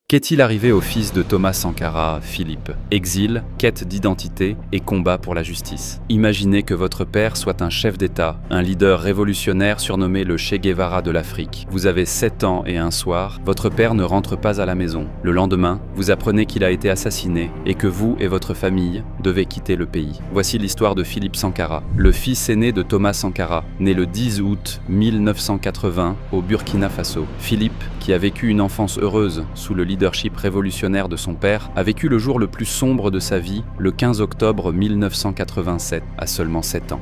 Qu'est-il arrivé au fils de Thomas Sankara, Philippe? Exil, quête d'identité et combat pour la justice. Imaginez que votre père soit un chef d'État, un leader révolutionnaire surnommé le Che Guevara de l'Afrique. Vous avez 7 ans et un soir, votre père ne rentre pas à la maison. Le lendemain, vous apprenez qu'il a été assassiné et que vous et votre famille devez quitter le pays. Voici l'histoire de Philippe Sankara, le fils aîné de Thomas Sankara, né le 10 août 1980 au Burkina Faso. Philippe, qui a vécu une enfance heureuse sous le leadership révolutionnaire de son père, a vécu le jour le plus sombre de sa vie, le 15 octobre 1987, à seulement 7 ans.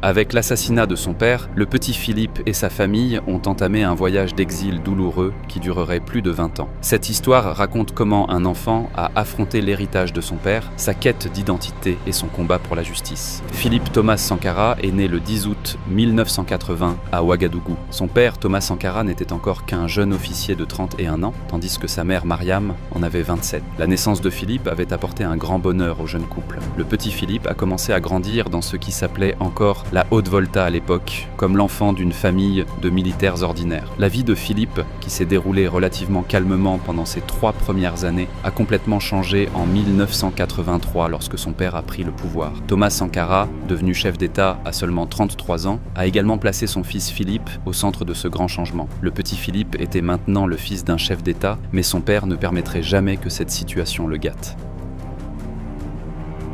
Avec l'assassinat de son père, le petit Philippe et sa famille ont entamé un voyage d'exil douloureux qui durerait plus de 20 ans. Cette histoire raconte comment un enfant a affronté l'héritage de son père, sa quête d'identité et son combat pour la justice. Philippe Thomas Sankara est né le 10 août 1980 à Ouagadougou. Son père, Thomas Sankara, n'était encore qu'un jeune officier de 31 ans, tandis que sa mère, Mariam, en avait 27. La naissance de Philippe avait apporté un grand bonheur au jeune couple. Le petit Philippe a commencé à grandir dans ce qui s'appelait encore la Haute Volta à l'époque, comme l'enfant d'une famille de militaires ordinaires. La vie de Philippe, qui s'est déroulée relativement calmement pendant ses 3 premières années, a complètement changé en 1983 lorsque son père a pris le pouvoir. Thomas Sankara, devenu chef d'État à seulement 33 ans, a également placé son fils Philippe au centre de ce grand changement. Le petit Philippe était maintenant le fils d'un chef d'État, mais son père ne permettrait jamais que cette situation le gâte.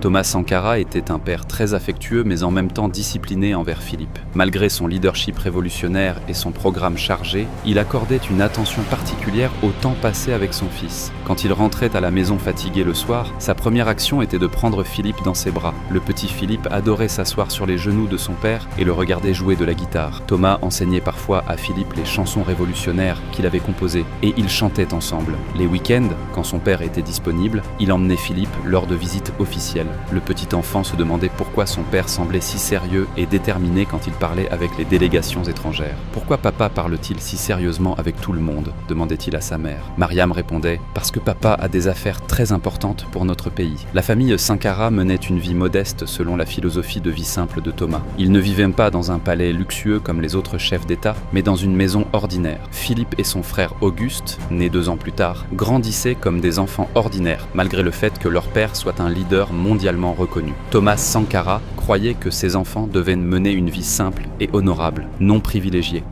Thomas Sankara était un père très affectueux mais en même temps discipliné envers Philippe. Malgré son leadership révolutionnaire et son programme chargé, il accordait une attention particulière au temps passé avec son fils. Quand il rentrait à la maison fatigué le soir, sa première action était de prendre Philippe dans ses bras. Le petit Philippe adorait s'asseoir sur les genoux de son père et le regarder jouer de la guitare. Thomas enseignait parfois à Philippe les chansons révolutionnaires qu'il avait composées et ils chantaient ensemble. Les week-ends, quand son père était disponible, il emmenait Philippe lors de visites officielles. Le petit enfant se demandait pourquoi son père semblait si sérieux et déterminé quand il parlait avec les délégations étrangères. « Pourquoi papa parle-t-il si sérieusement avec tout le monde ?» demandait-il à sa mère. Mariam répondait « Parce que papa a des affaires très importantes pour notre pays. » La famille Sankara menait une vie modeste selon la philosophie de vie simple de Thomas. Ils ne vivaient pas dans un palais luxueux comme les autres chefs d'État, mais dans une maison ordinaire. Philippe et son frère Auguste, né 2 ans plus tard, grandissaient comme des enfants ordinaires, malgré le fait que leur père soit un leader mondialement reconnu. Thomas Sankara croyait que ses enfants devaient mener une vie simple et honorable, non privilégiée.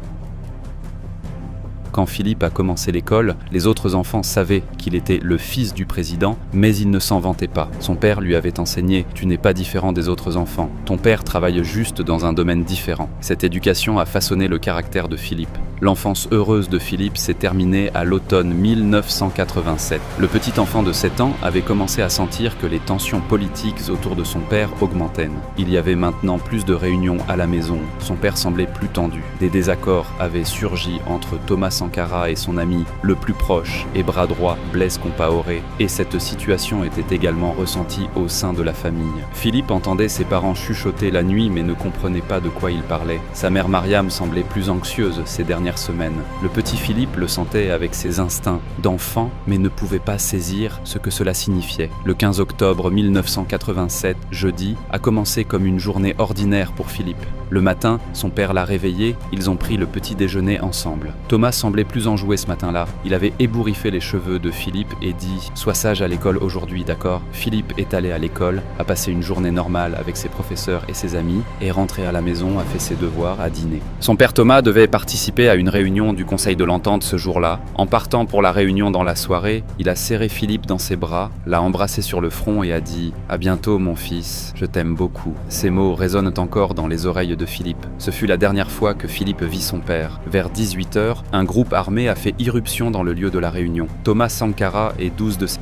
Quand Philippe a commencé l'école, les autres enfants savaient qu'il était le fils du président, mais il ne s'en vantait pas. Son père lui avait enseigné « Tu n'es pas différent des autres enfants. Ton père travaille juste dans un domaine différent. » Cette éducation a façonné le caractère de Philippe. L'enfance heureuse de Philippe s'est terminée à l'automne 1987. Le petit enfant de 7 ans avait commencé à sentir que les tensions politiques autour de son père augmentaient. Il y avait maintenant plus de réunions à la maison. Son père semblait plus tendu. Des désaccords avaient surgi entre Thomas Sankara et son ami le plus proche et bras droit Blaise Compaoré, et cette situation était également ressentie au sein de la famille. Philippe entendait ses parents chuchoter la nuit mais ne comprenait pas de quoi ils parlaient. Sa mère Mariam semblait plus anxieuse ces dernières semaines. Le petit Philippe le sentait avec ses instincts d'enfant mais ne pouvait pas saisir ce que cela signifiait. Le 15 octobre 1987, jeudi, a commencé comme une journée ordinaire pour Philippe. Le matin, son père l'a réveillé, ils ont pris le petit déjeuner ensemble. Thomas semblait plus enjoué ce matin-là. Il avait ébouriffé les cheveux de Philippe et dit « Sois sage à l'école aujourd'hui, d'accord ?» Philippe est allé à l'école, a passé une journée normale avec ses professeurs et ses amis, est rentré à la maison, a fait ses devoirs, a dîné. Son père Thomas devait participer à une réunion du Conseil de l'Entente ce jour-là. En partant pour la réunion dans la soirée, il a serré Philippe dans ses bras, l'a embrassé sur le front et a dit « À bientôt mon fils, je t'aime beaucoup ». Ces mots résonnent encore dans les oreilles de Philippe. Ce fut la dernière fois que Philippe vit son père. Vers 18h, un groupe armé a fait irruption dans le lieu de la réunion. Thomas Sankara et 12 de ses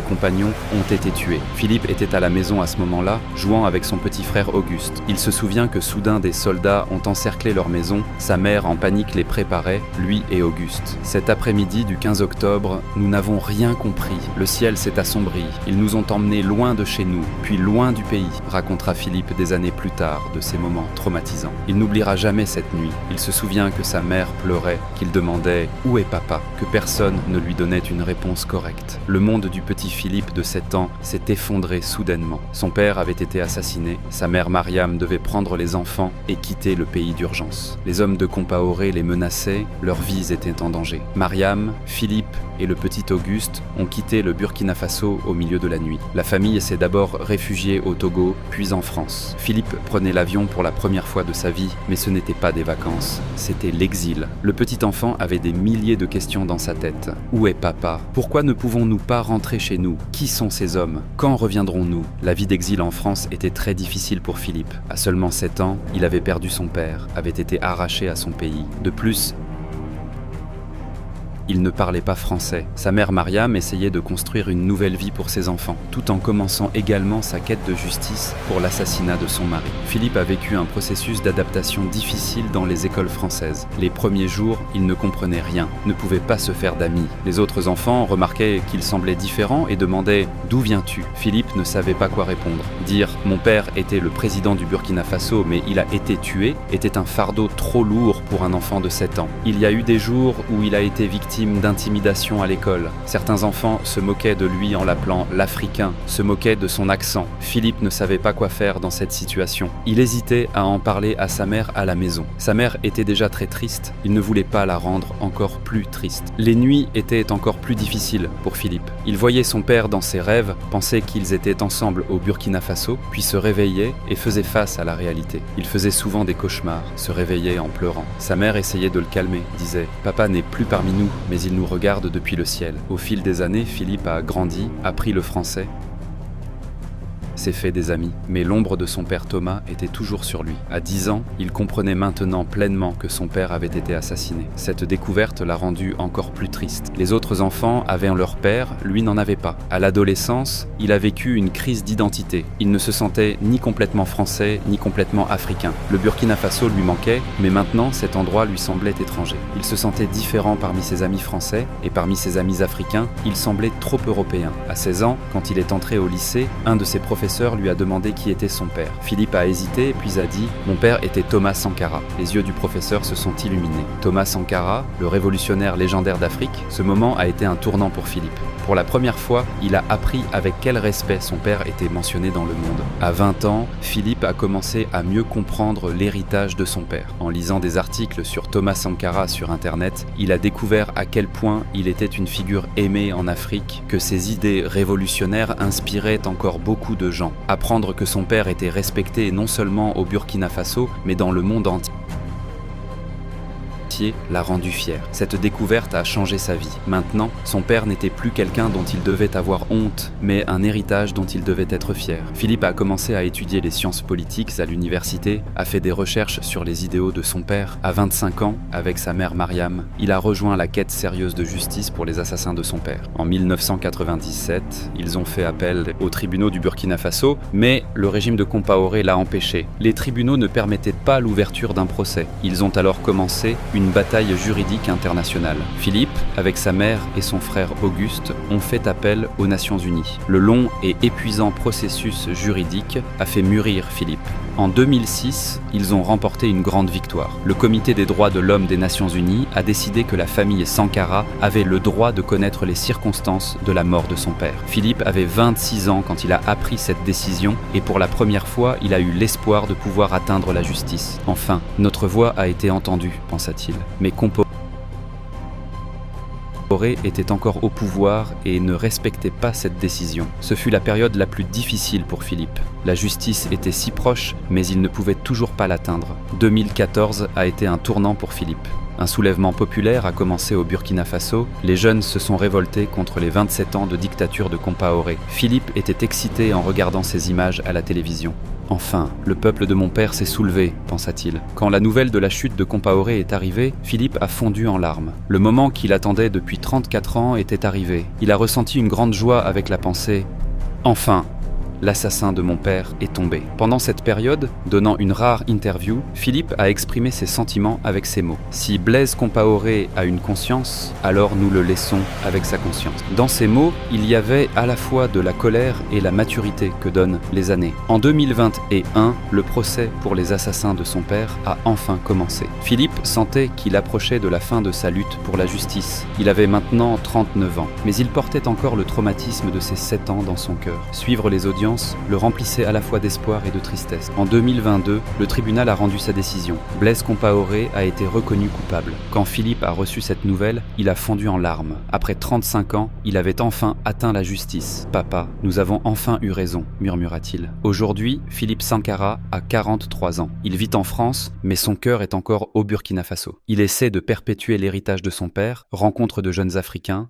compagnons ont été tués. Philippe était à la maison à ce moment-là, jouant avec son petit frère Auguste. Il se souvient que soudain des soldats ont encerclé leur maison, sa mère en panique les préparait, lui et Auguste. Cet après-midi du 15 octobre, nous n'avons rien compris. Le ciel s'est assombri. Ils nous ont emmenés loin de chez nous, puis loin du pays, racontera Philippe des années plus tard de ces moments traumatisants. Il n'oubliera jamais cette nuit. Il se souvient que sa mère pleurait, qu'il demandait « Où est papa ?» que personne ne lui donnait une réponse correcte. Le monde du petit petit Philippe de 7 ans s'est effondré soudainement. Son père avait été assassiné, sa mère Mariam devait prendre les enfants et quitter le pays d'urgence. Les hommes de Compaoré les menaçaient, leurs vies étaient en danger. Mariam, Philippe et le petit Auguste ont quitté le Burkina Faso au milieu de la nuit. La famille s'est d'abord réfugiée au Togo, puis en France. Philippe prenait l'avion pour la première fois de sa vie, mais ce n'était pas des vacances, c'était l'exil. Le petit enfant avait des milliers de questions dans sa tête. Où est papa? Pourquoi ne pouvons-nous pas rentrer chez nous? Qui sont ces hommes? Quand reviendrons-nous? La vie d'exil en France était très difficile pour Philippe. À seulement 7 ans, il avait perdu son père, avait été arraché à son pays. De plus, il ne parlait pas français. Sa mère Mariam essayait de construire une nouvelle vie pour ses enfants, tout en commençant également sa quête de justice pour l'assassinat de son mari. Philippe a vécu un processus d'adaptation difficile dans les écoles françaises. Les premiers jours, il ne comprenait rien, ne pouvait pas se faire d'amis. Les autres enfants remarquaient qu'il semblait différent et demandaient « D'où viens-tu » Philippe ne savait pas quoi répondre. Dire « Mon père était le président du Burkina Faso, mais il a été tué » était un fardeau trop lourd pour un enfant de 7 ans. Il y a eu des jours où il a été victime d'intimidation à l'école. Certains enfants se moquaient de lui en l'appelant l'Africain, se moquaient de son accent. Philippe ne savait pas quoi faire dans cette situation. Il hésitait à en parler à sa mère à la maison. Sa mère était déjà très triste, il ne voulait pas la rendre encore plus triste. Les nuits étaient encore plus difficiles pour Philippe. Il voyait son père dans ses rêves, pensait qu'ils étaient ensemble au Burkina Faso, puis se réveillait et faisait face à la réalité. Il faisait souvent des cauchemars, se réveillait en pleurant. Sa mère essayait de le calmer, disait « Papa n'est plus parmi nous, mais il nous regarde depuis le ciel. » Au fil des années, Philippe a grandi, appris le français, s'est fait des amis, mais l'ombre de son père Thomas était toujours sur lui. À 10 ans, il comprenait maintenant pleinement que son père avait été assassiné. Cette découverte l'a rendu encore plus triste. Les autres enfants avaient leur père, lui n'en avait pas. À l'adolescence, il a vécu une crise d'identité. Il ne se sentait ni complètement français, ni complètement africain. Le Burkina Faso lui manquait, mais maintenant cet endroit lui semblait étranger. Il se sentait différent parmi ses amis français, et parmi ses amis africains, il semblait trop européen. À 16 ans, quand il est entré au lycée, un de ses professeurs lui a demandé qui était son père. Philippe a hésité puis a dit « Mon père était Thomas Sankara ». Les yeux du professeur se sont illuminés. Thomas Sankara, le révolutionnaire légendaire d'Afrique, ce moment a été un tournant pour Philippe. Pour la première fois, il a appris avec quel respect son père était mentionné dans le monde. À 20 ans, Philippe a commencé à mieux comprendre l'héritage de son père. En lisant des articles sur Thomas Sankara sur Internet, il a découvert à quel point il était une figure aimée en Afrique, que ses idées révolutionnaires inspiraient encore beaucoup de gens. Apprendre que son père était respecté non seulement au Burkina Faso, mais dans le monde entier l'a rendu fier. Cette découverte a changé sa vie. Maintenant, son père n'était plus quelqu'un dont il devait avoir honte, mais un héritage dont il devait être fier. Philippe a commencé à étudier les sciences politiques à l'université, a fait des recherches sur les idéaux de son père. À 25 ans, avec sa mère Mariam, il a rejoint la quête sérieuse de justice pour les assassins de son père. En 1997, ils ont fait appel aux tribunaux du Burkina Faso, mais le régime de Compaoré l'a empêché. Les tribunaux ne permettaient pas l'ouverture d'un procès. Ils ont alors commencé une bataille juridique internationale. Philippe, avec sa mère et son frère Auguste, ont fait appel aux Nations Unies. Le long et épuisant processus juridique a fait mûrir Philippe. En 2006, ils ont remporté une grande victoire. Le Comité des droits de l'homme des Nations Unies a décidé que la famille Sankara avait le droit de connaître les circonstances de la mort de son père. Philippe avait 26 ans quand il a appris cette décision et pour la première fois, il a eu l'espoir de pouvoir atteindre la justice. Enfin, notre voix a été entendue, pensa-t-il. Mais Compaoré était encore au pouvoir et ne respectait pas cette décision. Ce fut la période la plus difficile pour Philippe. La justice était si proche, mais il ne pouvait toujours pas l'atteindre. 2014 a été un tournant pour Philippe. Un soulèvement populaire a commencé au Burkina Faso. Les jeunes se sont révoltés contre les 27 ans de dictature de Compaoré. Philippe était excité en regardant ces images à la télévision. Enfin, le peuple de mon père s'est soulevé, pensa-t-il. Quand la nouvelle de la chute de Compaoré est arrivée, Philippe a fondu en larmes. Le moment qu'il attendait depuis 34 ans était arrivé. Il a ressenti une grande joie avec la pensée « Enfin !» l'assassin de mon père est tombé. Pendant cette période, donnant une rare interview, Philippe a exprimé ses sentiments avec ces mots. Si Blaise Compaoré a une conscience, alors nous le laissons avec sa conscience. Dans ces mots, il y avait à la fois de la colère et la maturité que donnent les années. En 2021, le procès pour les assassins de son père a enfin commencé. Philippe sentait qu'il approchait de la fin de sa lutte pour la justice. Il avait maintenant 39 ans, mais il portait encore le traumatisme de ses 7 ans dans son cœur. Suivre les audiences le remplissait à la fois d'espoir et de tristesse. En 2022, le tribunal a rendu sa décision. Blaise Compaoré a été reconnu coupable. Quand Philippe a reçu cette nouvelle, il a fondu en larmes. Après 35 ans, il avait enfin atteint la justice. « Papa, nous avons enfin eu raison », murmura-t-il. Aujourd'hui, Philippe Sankara a 43 ans. Il vit en France, mais son cœur est encore au Burkina Faso. Il essaie de perpétuer l'héritage de son père, rencontre de jeunes Africains,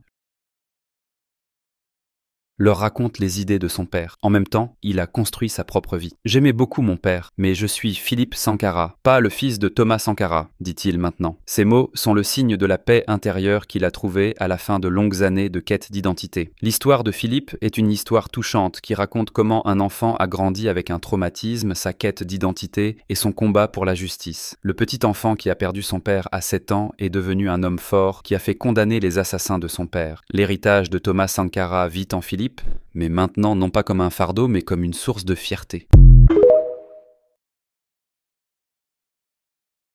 leur raconte les idées de son père. En même temps, il a construit sa propre vie. « J'aimais beaucoup mon père, mais je suis Philippe Sankara, pas le fils de Thomas Sankara, dit-il maintenant. » Ces mots sont le signe de la paix intérieure qu'il a trouvée à la fin de longues années de quête d'identité. L'histoire de Philippe est une histoire touchante qui raconte comment un enfant a grandi avec un traumatisme, sa quête d'identité et son combat pour la justice. Le petit enfant qui a perdu son père à 7 ans est devenu un homme fort qui a fait condamner les assassins de son père. L'héritage de Thomas Sankara vit en Philippe, mais maintenant non pas comme un fardeau, mais comme une source de fierté.